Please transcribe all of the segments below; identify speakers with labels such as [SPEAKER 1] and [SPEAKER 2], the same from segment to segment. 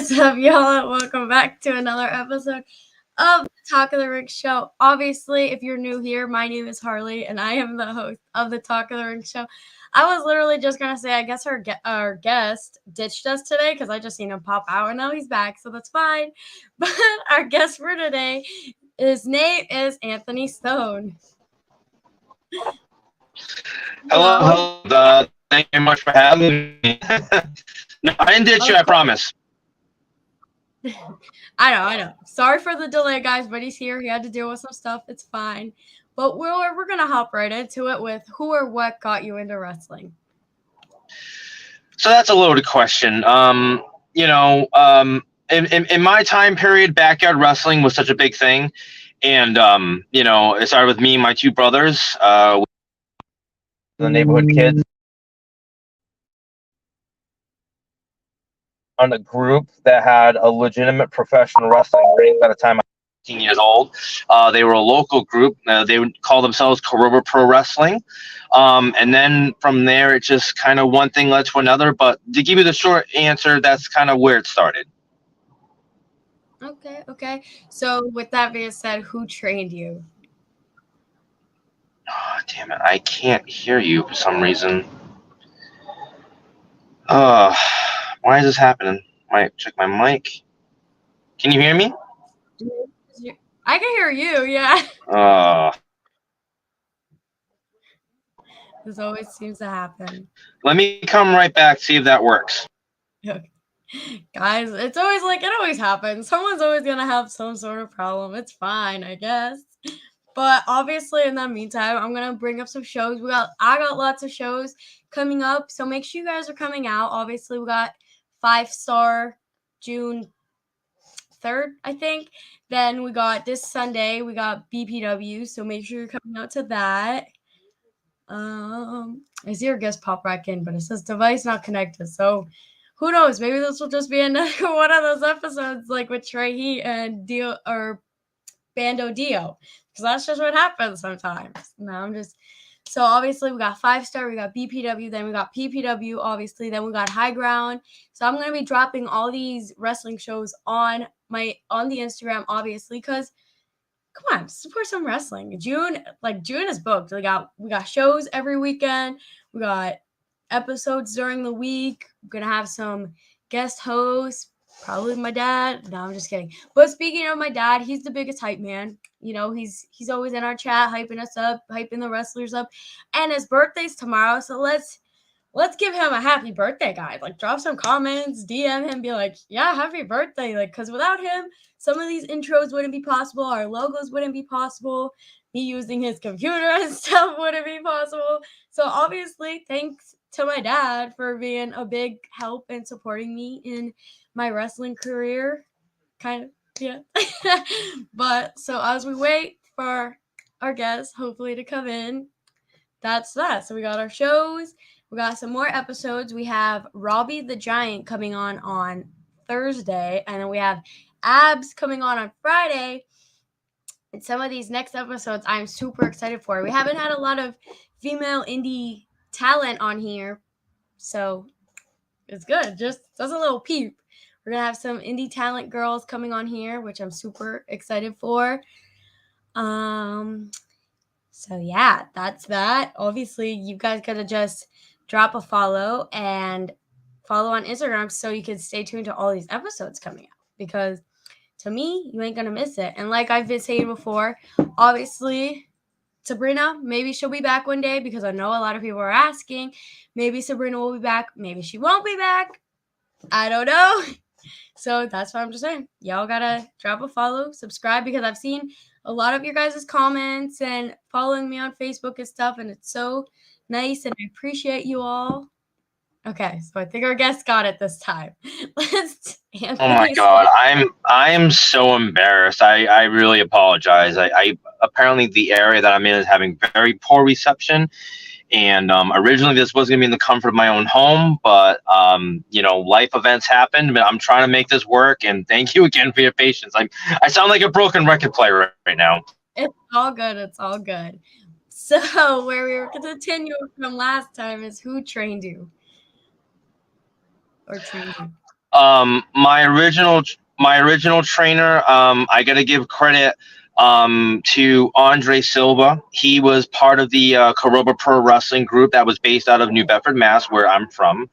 [SPEAKER 1] What's up, y'all? Welcome back to another episode of the Talk of the Ring Show. Obviously, if you're new here, my name is Harley, and I am the host of the Talk of the Ring Show. I was literally just going to say, I guess our guest ditched us today because I just seen him pop out, and now he's back, so that's fine. But our guest for today, his name is Anthony Stone.
[SPEAKER 2] Hello. Thank you very much for having me. No, I didn't ditch you, I promise.
[SPEAKER 1] I know. Sorry for the delay, guys, but he's here. He had to deal with some stuff. It's fine. But we're going to hop right into it with who or what got you into wrestling?
[SPEAKER 2] So that's a loaded question. In my time period, backyard wrestling was such a big thing. And, it started with me and my two brothers, the neighborhood kids. On a group that had a legitimate professional wrestling ring by the time I was 18 years old. They were a local group. They would call themselves Karoba Pro Wrestling. And then from there, it just kind of one thing led to another. But to give you the short answer, that's kind of where it started.
[SPEAKER 1] Okay. So with that being said, who trained you?
[SPEAKER 2] Oh, damn it. I can't hear you for some reason. Why is this happening? Might check my mic. Can you hear me?
[SPEAKER 1] I can hear you, yeah. This always seems to happen.
[SPEAKER 2] Let me come right back, see if that works.
[SPEAKER 1] Okay. Guys, it's always like it always happens. Someone's always gonna have some sort of problem. It's fine, I guess. But obviously, in the meantime, I'm gonna bring up some shows. I got lots of shows coming up, so make sure you guys are coming out. Obviously, we got 5-Star June 3rd, I think. Then we got this Sunday, we got BPW, so make sure you're coming out to that. I see your guest pop back in, but it says device not connected. So who knows? Maybe this will just be another one of those episodes like with Trey Heat and Dio or Bando Dio, because that's just what happens sometimes. So obviously we got 5-Star, we got BPW, then we got PPW, obviously, then we got High Ground. So I'm gonna be dropping all these wrestling shows on the Instagram, obviously, because come on, support some wrestling. June is booked. We got shows every weekend. We got episodes during the week. We're gonna have some guest hosts, probably my dad. No, I'm just kidding. But speaking of my dad, he's the biggest hype man. You know, he's always in our chat, hyping us up, hyping the wrestlers up. And his birthday's tomorrow, so let's give him a happy birthday, guys. Like, drop some comments, DM him, be like, yeah, happy birthday. Like, because without him, some of these intros wouldn't be possible. Our logos wouldn't be possible. Me using his computer and stuff wouldn't be possible. So obviously, thanks to my dad for being a big help and supporting me in my wrestling career. Kind of, yeah. But so as we wait for our guests, hopefully, to come in, that's that. So we got our shows. We got some more episodes. We have Robbie the Giant coming on Thursday, and then we have Abs coming on Friday. And some of these next episodes I'm super excited for. We haven't had a lot of female indie talent on here, so it's good. Just a little peep. We're going to have some indie talent girls coming on here, which I'm super excited for. So yeah, that's that. Obviously, you guys got to just drop a follow and follow on Instagram so you can stay tuned to all these episodes coming out, because to me, you ain't going to miss it. And like I've been saying before, obviously, Sabrina, maybe she'll be back one day, because I know a lot of people are asking. Maybe Sabrina will be back. Maybe she won't be back. I don't know. So that's what I'm just saying. Y'all got to drop a follow, subscribe, because I've seen a lot of your guys' comments and following me on Facebook and stuff, and it's so nice, and I appreciate you all. Okay, so I think our guest got it this time.
[SPEAKER 2] Oh my God, I am so embarrassed. I really apologize. I apparently the area that I'm in is having very poor reception, and originally this was gonna be in the comfort of my own home, but life events happened. But I'm trying to make this work, and thank you again for your patience. I sound like a broken record player right now.
[SPEAKER 1] It's all good. It's all good. So where we were continuing from last time is who trained you? Or trained you?
[SPEAKER 2] My original trainer, I got to give credit to Andre Silva. He was part of the Karoba Pro Wrestling group that was based out of New Bedford, Mass, where I'm from.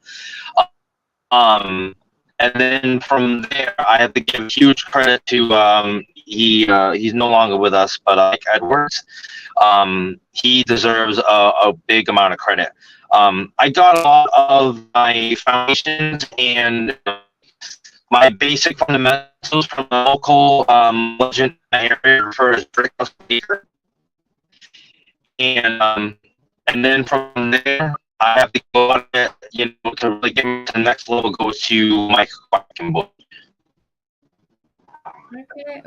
[SPEAKER 2] And then from there, I have to give huge credit to he's no longer with us, but Mike Edwards. He deserves a big amount of credit. I got a lot of my foundations and my basic fundamentals from the local legend in my area referred as Brickhouse Baker. And then from there, I have to go on it, to really get me to the next level goes to Mike Quackenbush.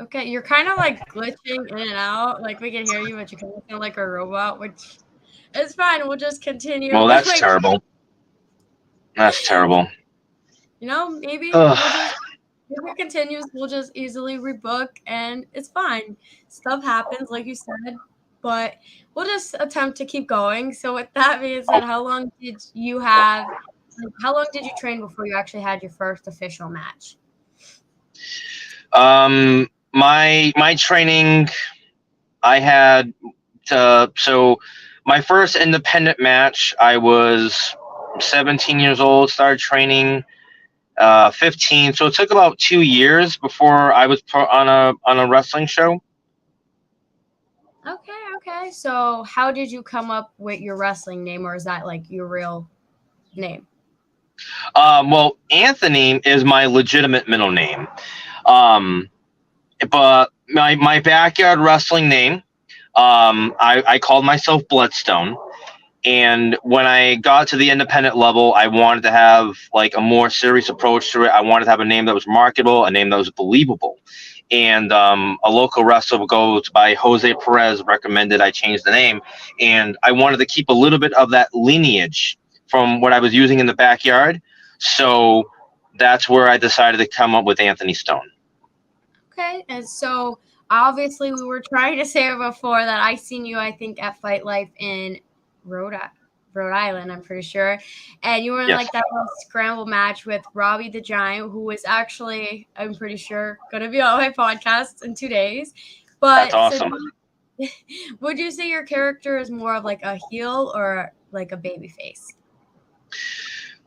[SPEAKER 1] Okay. You're kind of like glitching in and out. Like we can hear you, but you kind of sound like a robot, which is fine. We'll just continue.
[SPEAKER 2] Well, that's terrible. That's terrible.
[SPEAKER 1] Maybe if it continues, we'll just easily rebook, and it's fine. Stuff happens, like you said, but we'll just attempt to keep going. So with that being said, how long did you train before you actually had your first official match?
[SPEAKER 2] My training, I had so my first independent match, I was 17 years old, started training 15. So it took about 2 years before I was put on a wrestling show.
[SPEAKER 1] Okay. So how did you come up with your wrestling name, or is that like your real name?
[SPEAKER 2] Well, Anthony is my legitimate middle name. But my backyard wrestling name, I called myself Bloodstone. And when I got to the independent level, I wanted to have like a more serious approach to it. I wanted to have a name that was marketable, a name that was believable. And a local wrestler goes by Jose Perez recommended I change the name. And I wanted to keep a little bit of that lineage from what I was using in the backyard. So that's where I decided to come up with Anthony Stone.
[SPEAKER 1] Okay. And so obviously we were trying to say before that I seen you, I think, at Fight Life in Rhode Island, I'm pretty sure. And you were in like that little scramble match with Robbie the Giant, who was actually, I'm pretty sure, going to be on my podcast in 2 days. But
[SPEAKER 2] that's awesome.
[SPEAKER 1] So would you say your character is more of like a heel or like a baby face?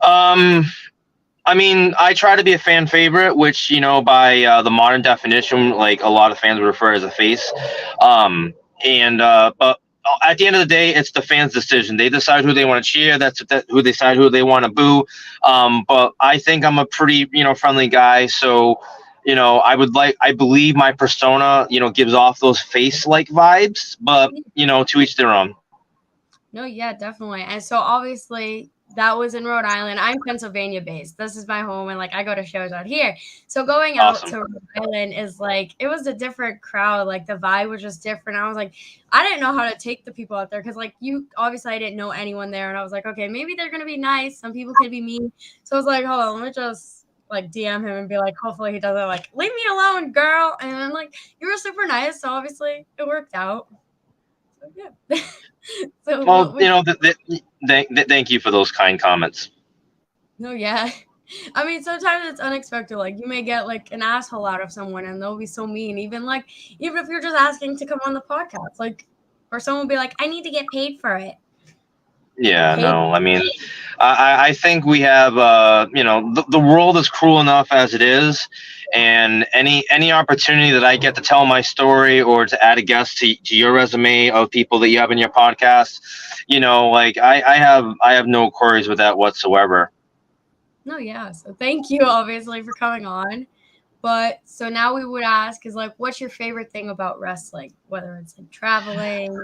[SPEAKER 2] I mean, I try to be a fan favorite, which, by the modern definition, like a lot of fans would refer as a face. But at the end of the day, it's the fans' decision. They decide who they want to cheer. That's who they decide who they want to boo. But I think I'm a pretty, friendly guy. So, I believe my persona, gives off those face-like vibes. But, to each their own.
[SPEAKER 1] No, yeah, definitely. And so obviously that was in Rhode Island. I'm Pennsylvania based. This is my home, and like I go to shows out here. So going out to Rhode Island is like, it was a different crowd. Like the vibe was just different. I was like, I didn't know how to take the people out there because like obviously I didn't know anyone there, and I was like, okay, maybe they're gonna be nice. Some people can be mean. So I was like, hold on, let me just like DM him and be like, hopefully he doesn't like leave me alone, girl. And then like you were super nice, so obviously it worked out. So yeah. So
[SPEAKER 2] well, thank you for those kind comments.
[SPEAKER 1] No, yeah. I mean, sometimes it's unexpected. Like you may get like an asshole out of someone and they'll be so mean. Even if you're just asking to come on the podcast, like, or someone will be like, I need to get paid for it.
[SPEAKER 2] Yeah, no, I mean, I think we have, the world is cruel enough as it is, and any opportunity that I get to tell my story or to add a guest to your resume of people that you have in your podcast, like I have no queries with that whatsoever.
[SPEAKER 1] No, yeah. So thank you, obviously, for coming on. But so now we would ask is like, what's your favorite thing about wrestling? Whether it's like traveling.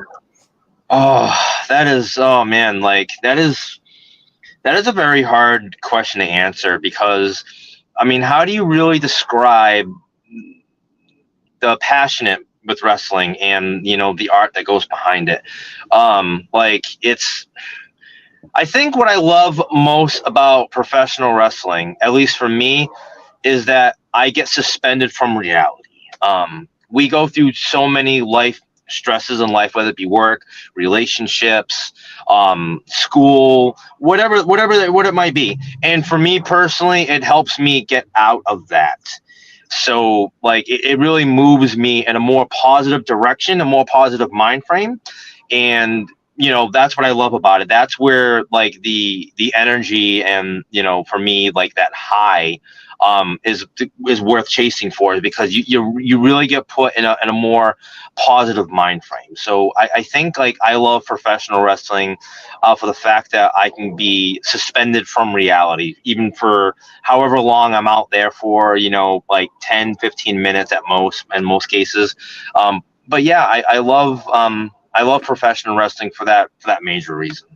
[SPEAKER 2] Oh man, like that is a very hard question to answer because, I mean, how do you really describe the passionate with wrestling and, the art that goes behind it? I think what I love most about professional wrestling, at least for me, is that I get suspended from reality. We go through so many life stresses in life, whether it be work, relationships, school, what it might be. And for me personally, it helps me get out of that. So like it really moves me in a more positive direction, a more positive mind frame. And that's what I love about it. That's where like the energy and for me like that high is worth chasing for, because you really get put in a more positive mind frame. So I think like I love professional wrestling for the fact that I can be suspended from reality, even for however long I'm out there for, like 10-15 minutes at most, in most cases. But yeah, I love professional wrestling for that major reason.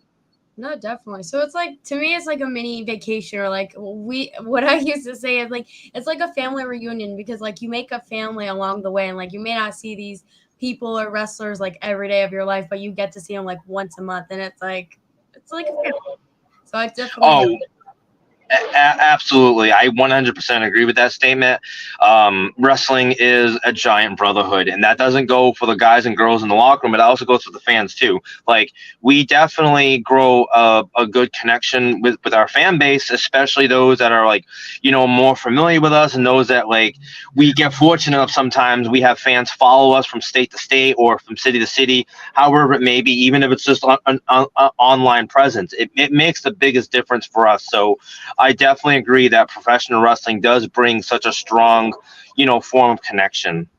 [SPEAKER 1] No, definitely. So it's like, to me, it's like a mini vacation, or like what I used to say is like, it's like a family reunion, because like you make a family along the way, and like you may not see these people or wrestlers like every day of your life, but you get to see them like once a month, and it's like a family. So I definitely.
[SPEAKER 2] Absolutely. I 100% agree with that statement. Wrestling is a giant brotherhood, and that doesn't go for the guys and girls in the locker room. It also goes for the fans too. Like, we definitely grow a good connection with our fan base, especially those that are like, more familiar with us, and those that like we get fortunate enough sometimes we have fans follow us from state to state or from city to city, however it may be, even if it's just an online presence. It makes the biggest difference for us. So I definitely agree that professional wrestling does bring such a strong, form of connection.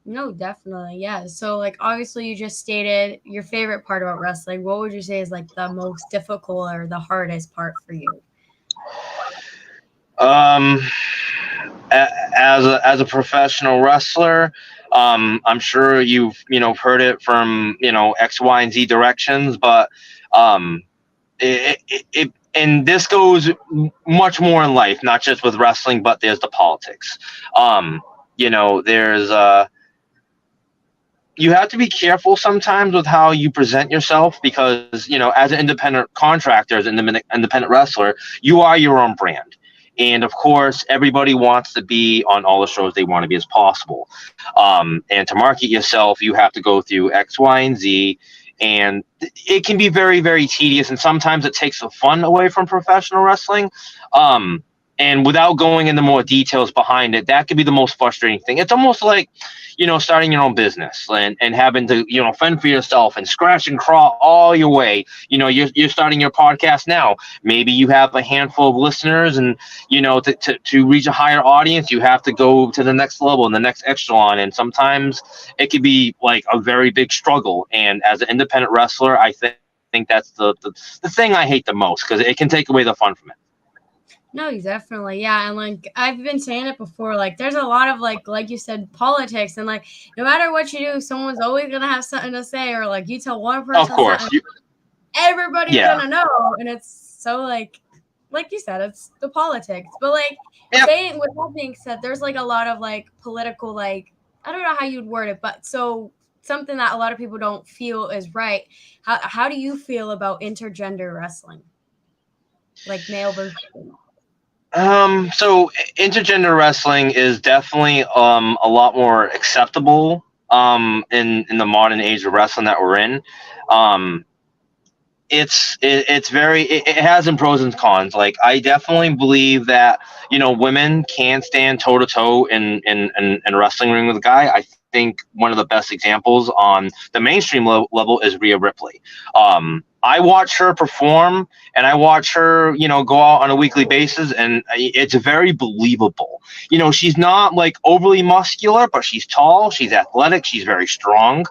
[SPEAKER 1] No, definitely. Yeah. So like, obviously you just stated your favorite part about wrestling. What would you say is like the most difficult or the hardest part for you?
[SPEAKER 2] As a professional wrestler, I'm sure you've heard it from X, Y, and Z directions, but it and this goes much more in life, not just with wrestling, but there's the politics. There's you have to be careful sometimes with how you present yourself, because as an independent contractor, as an independent wrestler, you are your own brand. And of course, everybody wants to be on all the shows they want to be as possible. And to market yourself, you have to go through X, Y, and Z. And it can be very, very tedious. And sometimes it takes the fun away from professional wrestling. And without going into more details behind it, that could be the most frustrating thing. It's almost like, starting your own business and having to, fend for yourself and scratch and crawl all your way. You're starting your podcast now. Maybe you have a handful of listeners, and, to reach a higher audience, you have to go to the next level and the next echelon. And sometimes it could be like a very big struggle. And as an independent wrestler, I think that's the thing I hate the most, because it can take away the fun from it.
[SPEAKER 1] No, definitely. Yeah. And like, I've been saying it before, like there's a lot of like you said, politics, and like no matter what you do, someone's always gonna have something to say, or like you tell one person,
[SPEAKER 2] of course,
[SPEAKER 1] everybody's gonna know. And it's so like you said, it's the politics. But like, saying, with that being said, there's like a lot of like political, like, I don't know how you'd word it, but so something that a lot of people don't feel is right. How do you feel about intergender wrestling? Like male versus female?
[SPEAKER 2] So intergender wrestling is definitely a lot more acceptable in the modern age of wrestling that we're in. It's very, it has some pros and cons. Like, I definitely believe that women can stand toe to toe in wrestling ring with a guy. I think one of the best examples on the mainstream level is Rhea Ripley. I watch her perform, and I watch her, go out on a weekly basis, and it's very believable. She's not like overly muscular, but she's tall, she's athletic, she's very strong.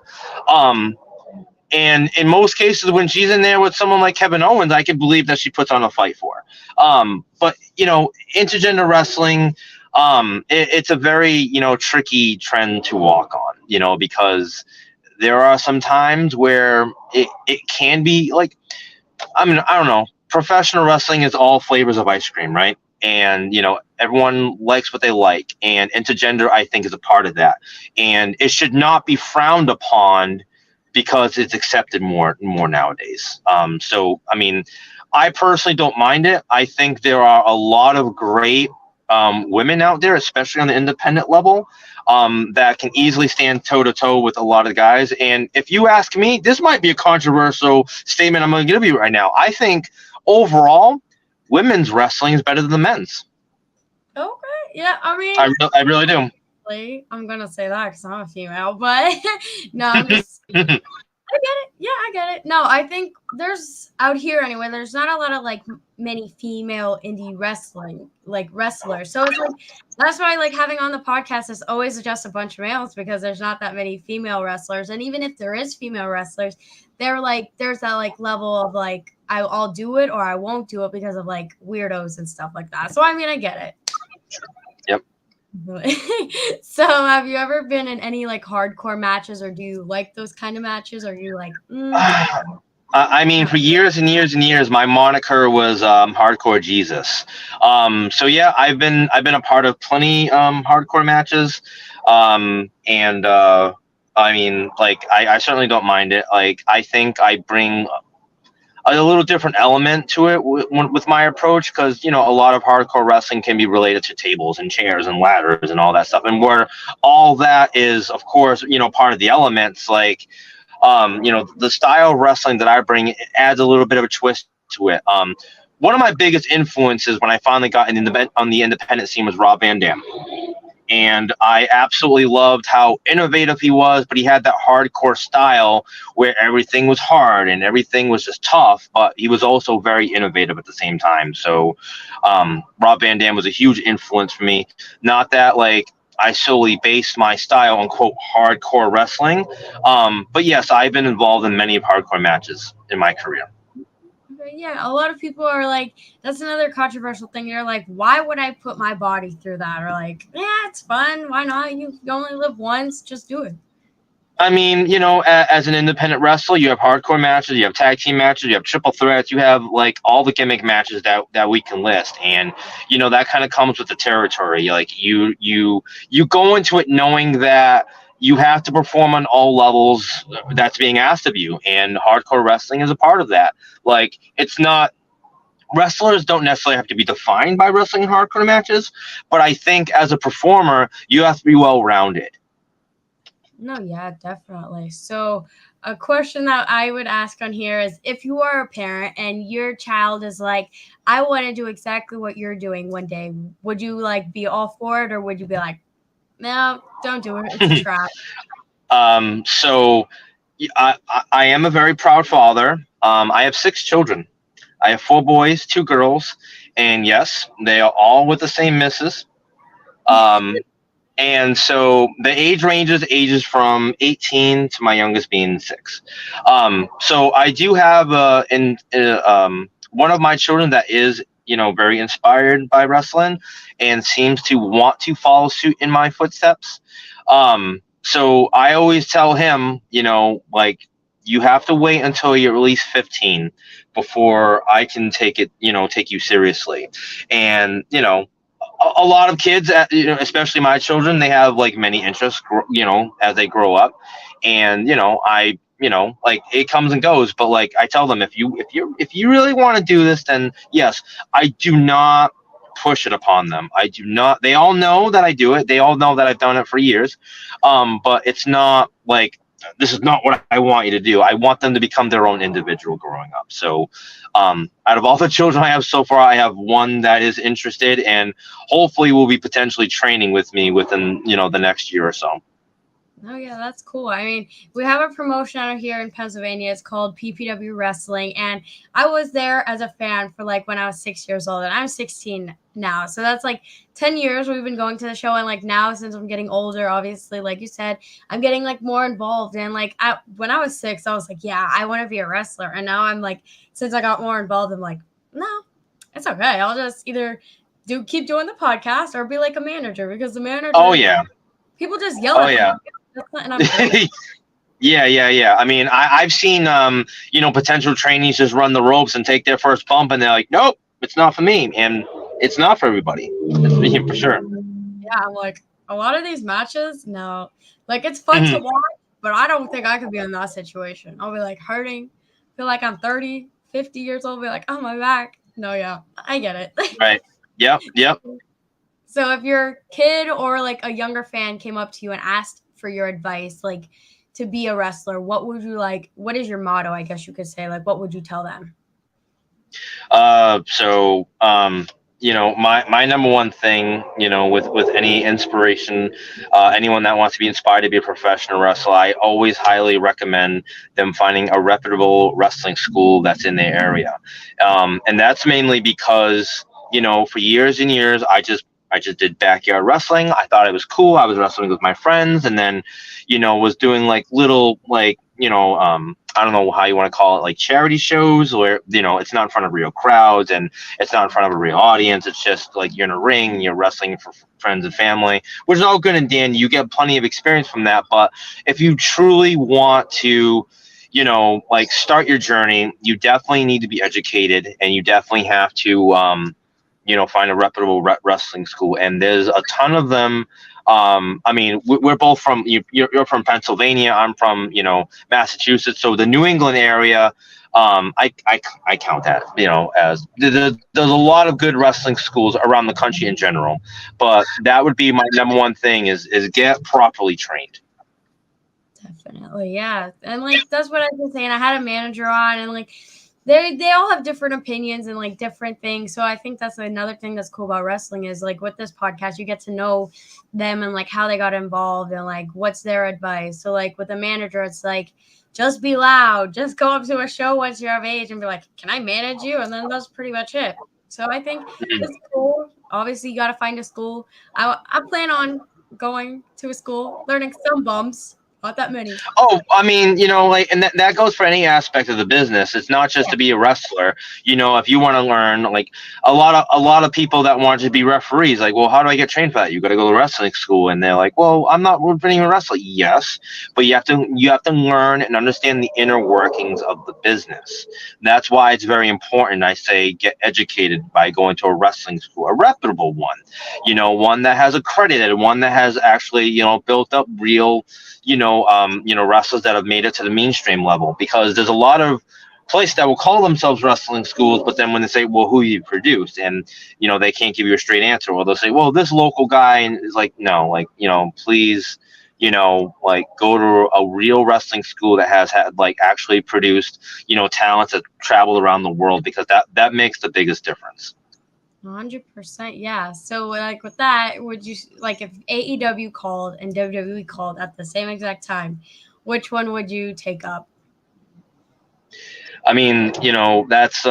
[SPEAKER 2] And in most cases, when she's in there with someone like Kevin Owens, I can believe that she puts on a fight for her. But intergender wrestling, it's a very, tricky trend to walk on, because there are some times where it can be like, I don't know. Professional wrestling is all flavors of ice cream, right? And, everyone likes what they like. And intergender, I think, is a part of that. And it should not be frowned upon because it's accepted more nowadays. So, I personally don't mind it. I think there are a lot of great women out there, especially on the independent level, that can easily stand toe to toe with a lot of guys. And if you ask me, this might be a controversial statement I'm going to give you right now. I think overall, women's wrestling is better than the men's.
[SPEAKER 1] Okay. Yeah. I mean,
[SPEAKER 2] I really do.
[SPEAKER 1] I'm gonna say that because I'm a female, but no, I'm just. I get it. Yeah, I get it. No, I think there's out here anyway. There's not a lot of like many female indie wrestlers. So it's like that's why like having on the podcast is always just a bunch of males because there's not that many female wrestlers. And even if there is female wrestlers, they're like there's that like level of like I'll do it or I won't do it because of like weirdos and stuff like that. So I mean, I get it.
[SPEAKER 2] Yep.
[SPEAKER 1] So have you ever been in any like hardcore matches or do you like those kind of matches or are you like
[SPEAKER 2] I mean, for years and years and years, my moniker was Hardcore Jesus. So yeah, I've been a part of plenty hardcore matches, and I mean, like I certainly don't mind it. Like I think I bring a little different element to it with my approach because a lot of hardcore wrestling can be related to tables and chairs and ladders and all that stuff, and where all that is, of course, part of the elements like. The style of wrestling that I bring adds a little bit of a twist to it. One of my biggest influences when I finally got on the independent scene was Rob Van Dam. And I absolutely loved how innovative he was, but he had that hardcore style where everything was hard and everything was just tough, but he was also very innovative at the same time. So Rob Van Dam was a huge influence for me. Not that like I solely based my style on quote hardcore wrestling. But yes, I've been involved in many hardcore matches in my career.
[SPEAKER 1] Yeah, a lot of people are like, that's another controversial thing. You're like, why would I put my body through that? Or like, yeah, it's fun. Why not? You only live once. Just do it.
[SPEAKER 2] I mean, as an independent wrestler, you have hardcore matches, you have tag team matches, you have triple threats, you have like all the gimmick matches that we can list, and that kind of comes with the territory. Like you go into it knowing that you have to perform on all levels that's being asked of you, and hardcore wrestling is a part of that. Like it's not. Wrestlers don't necessarily have to be defined by wrestling hardcore matches, but I think as a performer, you have to be well-rounded.
[SPEAKER 1] No, yeah, definitely. So a question that I would ask on here is if you are a parent and your child is like, I want to do exactly what you're doing one day, would you like be all for it or would you be like, no, don't do it. It's a trap.
[SPEAKER 2] So I am a very proud father. I have 6 children. I have 4 boys, 2 girls, and yes, they are all with the same missus. And so the age ages from 18 to my youngest being 6. So I do have one of my children that is, very inspired by wrestling and seems to want to follow suit in my footsteps. So I always tell him, like you have to wait until you're at least 15 before I can take you seriously. And, a lot of kids, especially my children, they have like many interests, as they grow up, and like it comes and goes. But like I tell them, if you really want to do this, then yes, I do not push it upon them. I do not. They all know that I do it. They all know that I've done it for years. But it's not like this is not what I want you to do. I want them to become their own individual growing up. So out of all the children I have so far, I have one that is interested and hopefully will be potentially training with me within, the next year or so.
[SPEAKER 1] Oh, yeah, that's cool. I mean, we have a promotion out here in Pennsylvania. It's called PPW Wrestling. And I was there as a fan for like when I was 6 years old and I'm 16 now. So that's like 10 years we've been going to the show. And like now, since I'm getting older, obviously, like you said, I'm getting like more involved. And like when I was 6, I was like, yeah, I want to be a wrestler. And now I'm like, since I got more involved, I'm like, no, it's okay. I'll just either keep doing the podcast or be like a manager because the manager.
[SPEAKER 2] Oh, yeah.
[SPEAKER 1] People just yell at me.
[SPEAKER 2] Yeah. Yeah. I mean, I've seen, potential trainees just run the ropes and take their first bump, and they're like, nope, it's not for me. And it's not for everybody. It's for me, for sure.
[SPEAKER 1] Yeah, I'm like, a lot of these matches, no. Like, it's fun to watch, but I don't think I could be in that situation. I'll be, like, hurting, feel like I'm 30, 50 years old, be like, oh, my back. No, yeah, I get it.
[SPEAKER 2] Right. Yep.
[SPEAKER 1] So if your kid or like a younger fan came up to you and asked for your advice, like to be a wrestler, what would you like? What is your motto? I guess you could say, like, what would you tell them?
[SPEAKER 2] You know, my number one thing, you know, with any inspiration, anyone that wants to be inspired to be a professional wrestler, I always highly recommend them finding a reputable wrestling school that's in their area. And that's mainly because, you know, for years and years, I just did backyard wrestling. I thought it was cool. I was wrestling with my friends, and then, you know, was doing like little like, you know, I don't know how you want to call it, like charity shows where, you know, it's not in front of real crowds and it's not in front of a real audience. It's just like you're in a ring, you're wrestling for friends and family, which is all good and dandy. You get plenty of experience from that. But if you truly want to, you know, like start your journey, you definitely need to be educated, and you definitely have to, you know, find a reputable wrestling school. And there's a ton of them. I mean, we're both from, you're from Pennsylvania. I'm from, you know, Massachusetts. So the New England area, I count that, you know, as there's a lot of good wrestling schools around the country in general, but that would be my number one thing is get properly trained.
[SPEAKER 1] Definitely, yeah. And like that's what I was saying. I had a manager on, and like they all have different opinions and like different things. So I think that's another thing that's cool about wrestling is like with this podcast, you get to know them and like how they got involved and like what's their advice. So like with a manager, it's like just be loud, just go up to a show once you're of age and be like, can I manage you? And then that's pretty much it. So I think it's cool. Obviously, you got to find a school. I plan on going to a school, learning some bumps. Not that many.
[SPEAKER 2] Oh, I mean, you know, like, and that goes for any aspect of the business. It's not just to be a wrestler. You know, if you want to learn, like a lot of people that want to be referees, like, well, how do I get trained for that? You got to go to wrestling school, and they're like, well, I'm not being a wrestler. Yes, but you have to learn and understand the inner workings of the business. That's why it's very important. I say get educated by going to a wrestling school, a reputable one. You know, one that has accredited, one that has actually, you know, built up real, you know, wrestlers that have made it to the mainstream level, because there's a lot of places that will call themselves wrestling schools, but then when they say, well, who you produced, and, you know, they can't give you a straight answer, or they'll say, well, this local guy, and is like, no, like, you know, please, you know, like go to a real wrestling school that has had like actually produced, you know, talents that traveled around the world, because that makes the biggest difference.
[SPEAKER 1] 100%, yeah. So like with that, would you like if AEW called and WWE called at the same exact time, which one would you take up?
[SPEAKER 2] I mean, you know, that's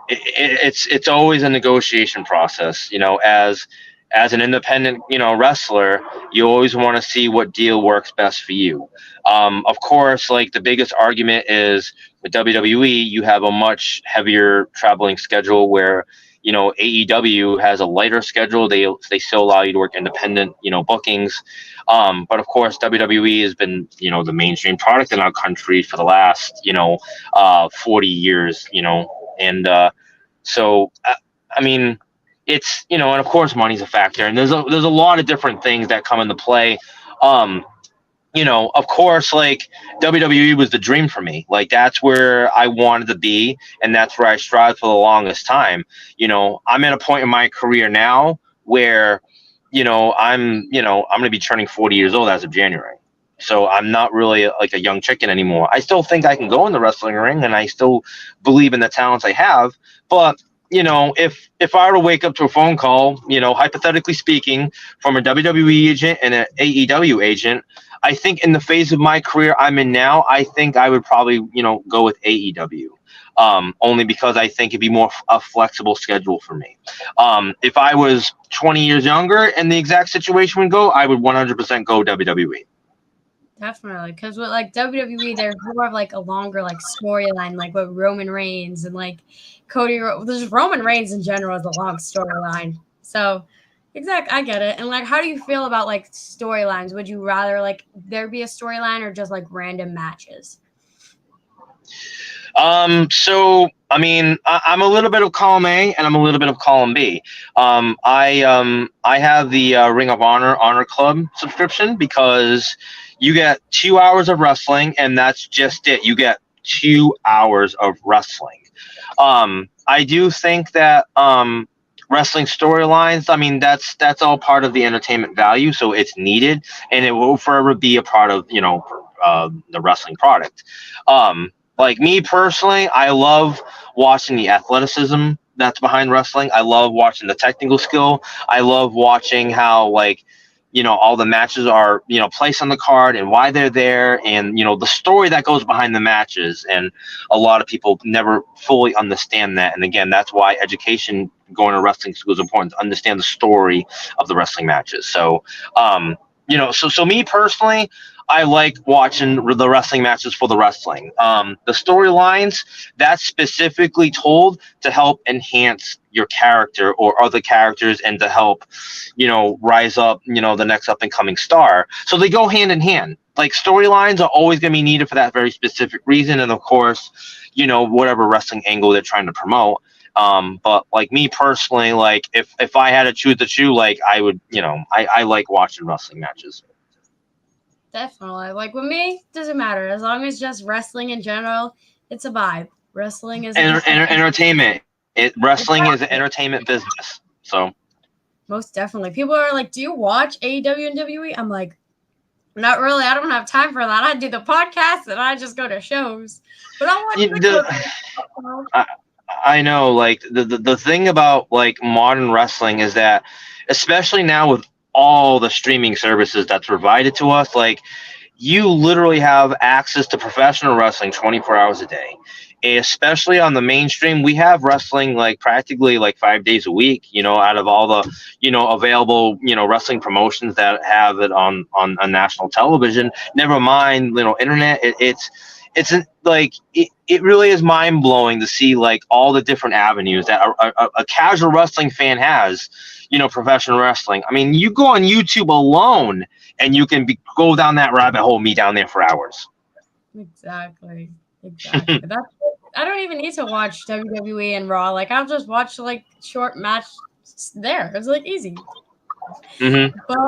[SPEAKER 2] it's always a negotiation process. You know, as an independent, you know, wrestler, you always want to see what deal works best for you. Of course, like the biggest argument is with WWE, you have a much heavier traveling schedule where, you know, AEW has a lighter schedule. They still allow you to work independent, you know, bookings. But of course, WWE has been, you know, the mainstream product in our country for the last, you know, 40 years, you know, and so I mean, it's, you know, and of course, money's a factor, and there's a lot of different things that come into play. You know, of course, like WWE was the dream for me. Like that's where I wanted to be, and that's where I strived for the longest time. You know, I'm at a point in my career now where, you know, I'm going to be turning 40 years old as of January. So I'm not really like a young chicken anymore. I still think I can go in the wrestling ring, and I still believe in the talents I have. But, you know, if I were to wake up to a phone call, you know, hypothetically speaking, from a WWE agent and an AEW agent, I think in the phase of my career I'm in now, I think I would probably, you know, go with AEW. Only because I think it'd be more a flexible schedule for me. If I was 20 years younger and the exact situation would go, I would 100% go WWE.
[SPEAKER 1] Definitely, because with like WWE, there's more of like a longer like storyline, like with Roman Reigns and like Cody. There's Roman Reigns in general is a long storyline. So, exactly, I get it. And like, how do you feel about like storylines? Would you rather like there be a storyline or just like random matches?
[SPEAKER 2] So I mean, I'm a little bit of column A and I'm a little bit of column B. I have the Ring of Honor Club subscription, because you get 2 hours of wrestling, and that's just it. You get 2 hours of wrestling. I do think that wrestling storylines, I mean, that's all part of the entertainment value, so it's needed, and it will forever be a part of, the wrestling product. Like me personally, I love watching the athleticism that's behind wrestling. I love watching the technical skill. I love watching how, like, all the matches are, placed on the card and why they're there, and the story that goes behind the matches. And a lot of people never fully understand that. And again, that's why education going to wrestling school is important, to understand the story of the wrestling matches. So so me personally, I like watching the wrestling matches for the wrestling. The storylines, that's specifically told to help enhance your character or other characters, and to help, rise up, the next up and coming star. So they go hand in hand. Like, storylines are always going to be needed for that very specific reason. And of course, whatever wrestling angle they're trying to promote. But like me personally, like if I had to choose the two, like I would, I like watching wrestling matches.
[SPEAKER 1] Definitely. Like with me, doesn't matter. As long as just wrestling in general, it's a vibe. Wrestling is
[SPEAKER 2] entertainment. Wrestling is an entertainment business. So
[SPEAKER 1] most definitely. People are like, do you watch AEW and WWE? I'm like, not really. I don't have time for that. I do the podcast and I just go to shows. But I watch
[SPEAKER 2] I know, like the thing about like modern wrestling is that, especially now with all the streaming services that's provided to us, like, you literally have access to professional wrestling 24 hours a day. Especially on the mainstream, we have wrestling like practically like 5 days a week, out of all the, available, wrestling promotions that have it on national television. Never mind, internet. It really is mind blowing to see like all the different avenues that a casual wrestling fan has, professional wrestling. I mean, you go on YouTube alone and you can go down that rabbit hole, me down there for hours.
[SPEAKER 1] Exactly. I don't even need to watch WWE and Raw. Like, I'll just watch like short match there. It's like easy.
[SPEAKER 2] Mm-hmm.
[SPEAKER 1] But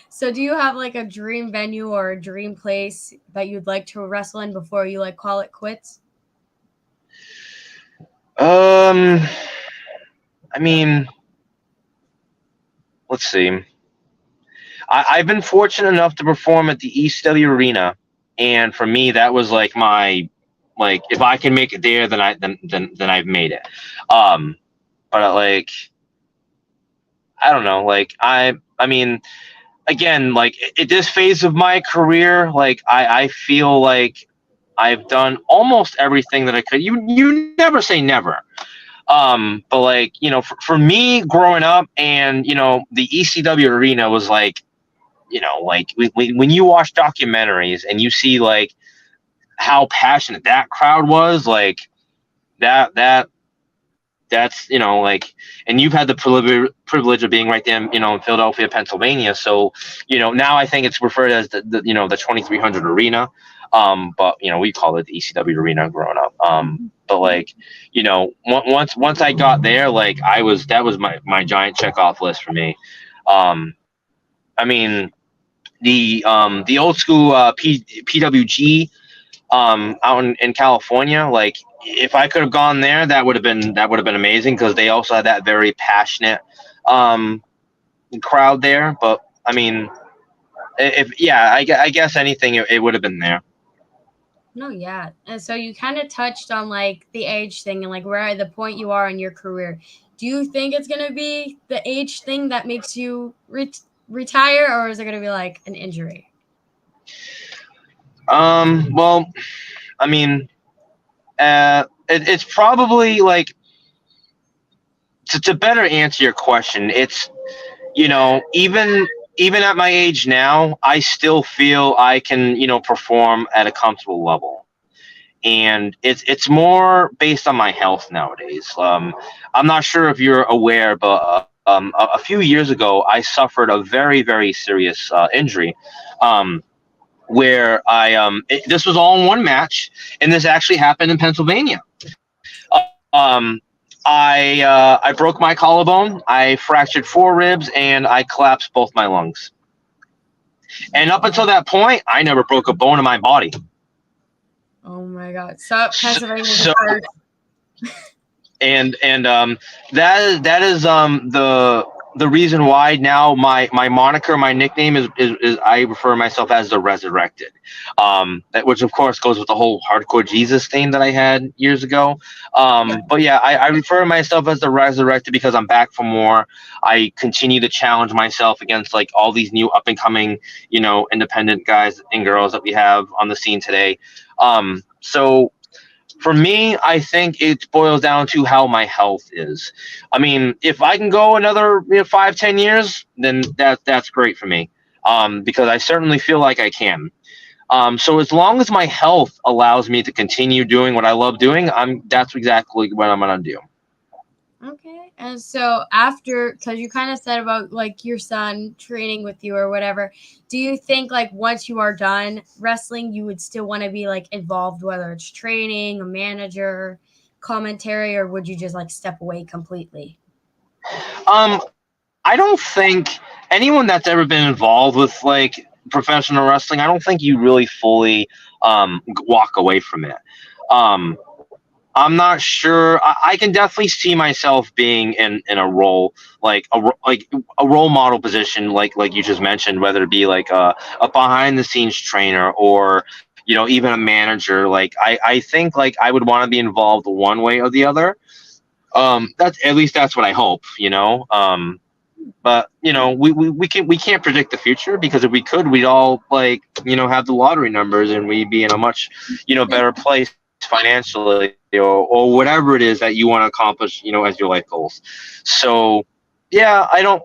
[SPEAKER 1] so do you have like a dream venue or a dream place that you'd like to wrestle in before you like call it quits?
[SPEAKER 2] I mean, let's see. I've been fortunate enough to perform at the ECW Arena, and for me, that was like my, like, if I can make it there, then I've made it. But like, I don't know, like I mean, again, like at this phase of my career, like I feel like I've done almost everything that I could. You never say never. But like, for me growing up, and the ECW Arena was like, like when you watch documentaries and you see like how passionate that crowd was, like that's, like, and you've had the privilege of being right there, in Philadelphia, Pennsylvania. So, now I think it's referred as the 2300 Arena. But we call it the ECW Arena growing up. But like, once I got there, like that was my giant check off list for me. I mean, the old school PWG out in California, like if I could have gone there, that would have been amazing, because they also had that very passionate crowd there. But I mean, I guess anything, it would have been there.
[SPEAKER 1] No, yeah. And so you kind of touched on like the age thing and like where at the point you are in your career. Do you think it's going to be the age thing that makes you retire, or is it going to be like an injury?
[SPEAKER 2] Well, I mean, it's probably like, to better answer your question, it's, even at my age now, I still feel I can, perform at a comfortable level. And it's more based on my health nowadays. I'm not sure if you're aware, but a few years ago, I suffered a very, very serious injury, where this was all in one match, and this actually happened in Pennsylvania. I broke my collarbone, I fractured 4 ribs, and I collapsed both my lungs. And up until that point, I never broke a bone in my body.
[SPEAKER 1] Oh my God! So Pennsylvania.
[SPEAKER 2] And that is the reason why now my moniker, my nickname is I refer myself as the Resurrected, which of course goes with the whole hardcore Jesus thing that I had years ago.
[SPEAKER 1] Yeah.
[SPEAKER 2] But yeah, I refer myself as the Resurrected because I'm back for more. I continue to challenge myself against like all these new up and coming, independent guys and girls that we have on the scene today. So for me, I think it boils down to how my health is. I mean, if I can go another 5, 10 years, then that's great for me. Because I certainly feel like I can. So as long as my health allows me to continue doing what I love doing, that's exactly what I'm gonna do.
[SPEAKER 1] Okay. And so after, because you kind of said about like your son training with you or whatever, do you think like once you are done wrestling, you would still want to be like involved, whether it's training, a manager, commentary, or would you just like step away completely?
[SPEAKER 2] Um, I don't think anyone that's ever been involved with like professional wrestling, I don't think you really fully walk away from it. Um, I'm not sure. I can definitely see myself being in a role like a role model position, like you just mentioned, whether it be like a behind the scenes trainer or even a manager. Like I think like I would want to be involved one way or the other. That's at least that's what I hope. But we can't predict the future because if we could, we'd all like have the lottery numbers and we'd be in a much better place financially or whatever it is that you want to accomplish as your life goals. So yeah, I don't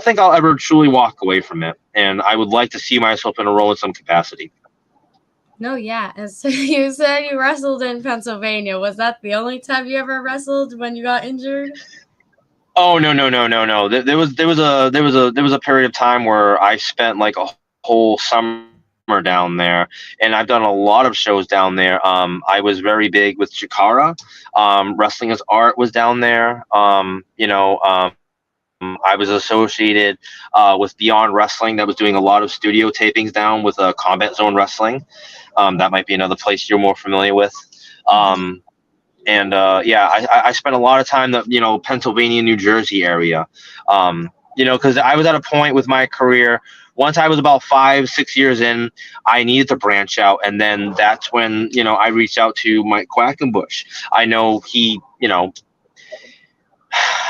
[SPEAKER 2] think I'll ever truly walk away from it, and I would like to see myself in a role in some capacity.
[SPEAKER 1] No, yeah. And so you said you wrestled in Pennsylvania. Was that the only time you ever wrestled when you got injured?
[SPEAKER 2] Oh no. There was a period of time where I spent like a whole summer down there, and I've done a lot of shows down there. I was very big with Chikara. Wrestling as Art was down there. I was associated with Beyond Wrestling that was doing a lot of studio tapings down with Combat Zone Wrestling. That might be another place you're more familiar with. Um, and yeah, I spent a lot of time the Pennsylvania, New Jersey area. Because I was at a point with my career. Once I was about 5, 6 years in, I needed to branch out, and then that's when I reached out to Mike Quackenbush. I know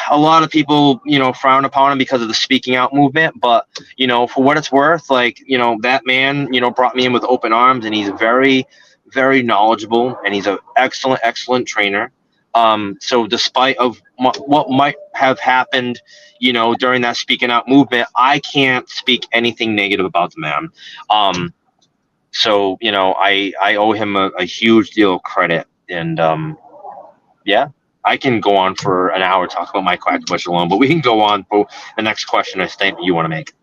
[SPEAKER 2] a lot of people frown upon him because of the speaking out movement, but for what it's worth, like that man brought me in with open arms, and he's very very knowledgeable, and he's an excellent trainer. So despite of what might have happened during that speaking out movement, I can't speak anything negative about the man. So I owe him a huge deal of credit, and yeah, I can go on for an hour talking about Mike Quackenbush alone, but we can go on for the next question I think you want to make.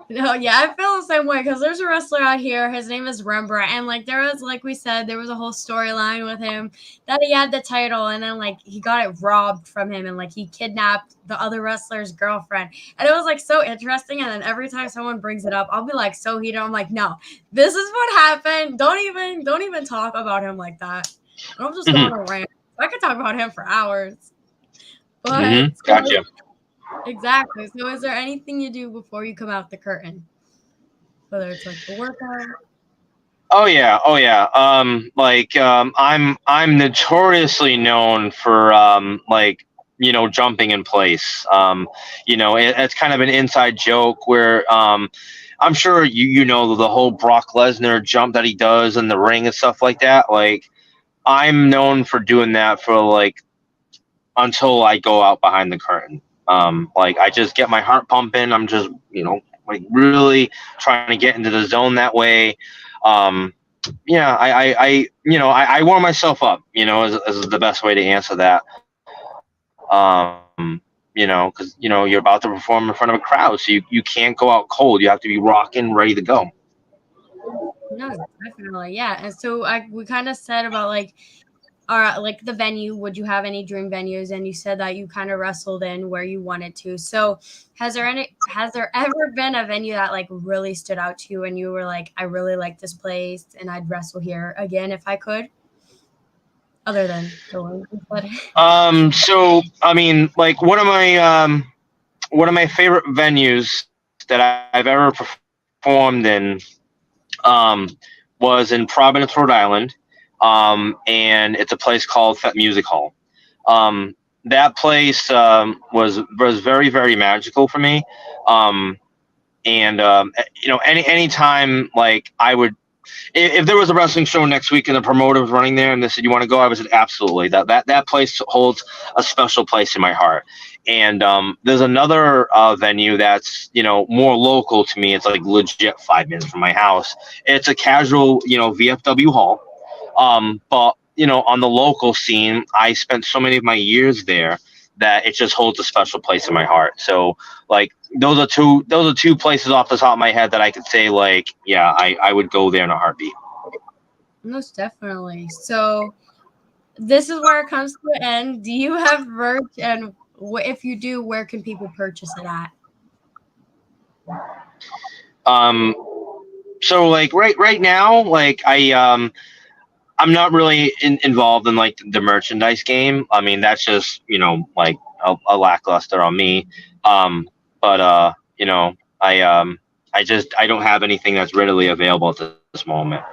[SPEAKER 1] No, yeah, I feel the same way because there's a wrestler out here. His name is Rembrandt, and like there was, like we said, there was a whole storyline with him that he had the title, and then like he got it robbed from him, and like he kidnapped the other wrestler's girlfriend, and it was like so interesting. And then every time someone brings it up, I'll be like so heated. I'm like, no, this is what happened. Don't even talk about him like that. And I'm just going to rant. I could talk about him for hours, but
[SPEAKER 2] Gotcha.
[SPEAKER 1] exactly. So is there anything you do before you come out the curtain? Whether it's like the workout?
[SPEAKER 2] Oh yeah. I'm notoriously known for jumping in place. It's kind of an inside joke where I'm sure you know the whole Brock Lesnar jump that he does in the ring and stuff like that. Like I'm known for doing that for like until I go out behind the curtain. Like I just get my heart pumping. I'm just, like really trying to get into the zone that way. Yeah, I warm myself up, as the best way to answer that. Because, you're about to perform in front of a crowd, so you can't go out cold. You have to be rocking, ready to go.
[SPEAKER 1] No, definitely. Yeah. And so we kind of said about like like the venue. Would you have any dream venues? And you said that you kind of wrestled in where you wanted to. So has there ever been a venue that like really stood out to you and you were like, I really like this place and I'd wrestle here again if I could? other than the one letter?
[SPEAKER 2] So I mean, like one of my favorite venues that I've ever performed in was in Providence, Rhode Island, and it's a place called Fete Music Hall. That place was very very magical for me, and you know any time like I would if there was a wrestling show next week and the promoter was running there and they said you want to go, I was absolutely that place holds a special place in my heart. And there's another venue that's more local to me. It's like legit 5 minutes from my house. It's a casual VFW hall, but on the local scene, I spent so many of my years there that it just holds a special place in my heart. So like those are two places off the top of my head that I could say like, yeah, I would go there in a heartbeat.
[SPEAKER 1] Most definitely. So this is where it comes to an end. Do you have merch, and if you do, where can people purchase it at?
[SPEAKER 2] So like right now, like I'm not really involved in like the merchandise game. I mean, that's just like a lackluster on me. But I don't have anything that's readily available at this moment.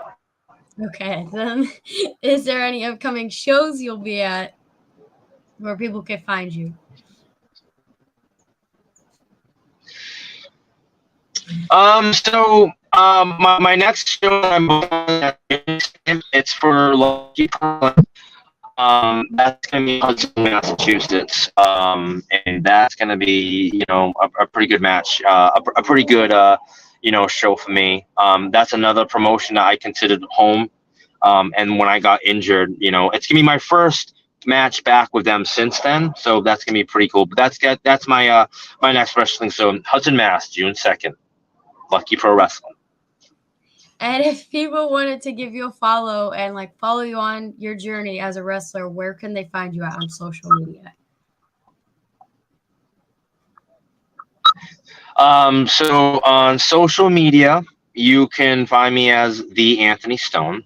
[SPEAKER 1] Okay, then is there any upcoming shows you'll be at where people can find you?
[SPEAKER 2] My next show it's for Lucky Pro. That's gonna be Hudson, Massachusetts. And that's gonna be a pretty good match, a pretty good show for me. That's another promotion that I considered home. And when I got injured, it's gonna be my first match back with them since then, so that's gonna be pretty cool. But that's my my next wrestling show, Hudson, Mass, June 2nd. Lucky Pro Wrestling.
[SPEAKER 1] And if people wanted to give you a follow and like follow you on your journey as a wrestler, where can they find you at on social media?
[SPEAKER 2] So on social media, you can find me as the Anthony Stone.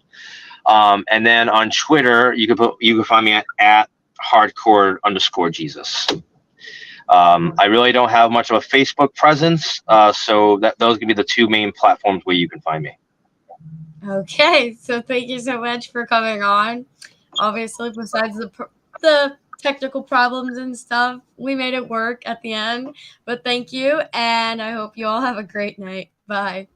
[SPEAKER 2] And then on Twitter, you can find me at hardcore_Jesus. I really don't have much of a Facebook presence, so those can be the two main platforms where you can find me.
[SPEAKER 1] Okay, so thank you so much for coming on. Obviously, besides the technical problems and stuff, we made it work at the end. But thank you, and I hope you all have a great night. Bye.